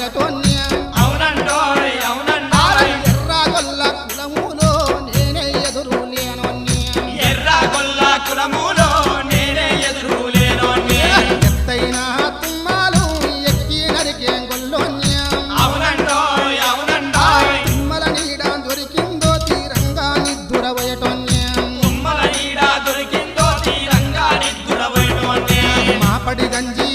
పోయేటోన్య అవునండో అవునండోయ్ ఎర్రగొల్ల కులములో నేనే ఎదురు లేనోన్య ఎర్రగొల్ల కులములో నేనే ఎదురు లేనోన్య ఎత్తైన తుమ్మలు ఎక్కి నరికే గొల్లోన్య అవునండోయ్ అవునండోయ్ తుమ్మల నీడ దొరికిందో తీరంగా నిద్దురవయటోన్య తుమ్మల నీడ దొరికిందో తీరంగా నిద్దురవయటోన్య మాపడి గంజి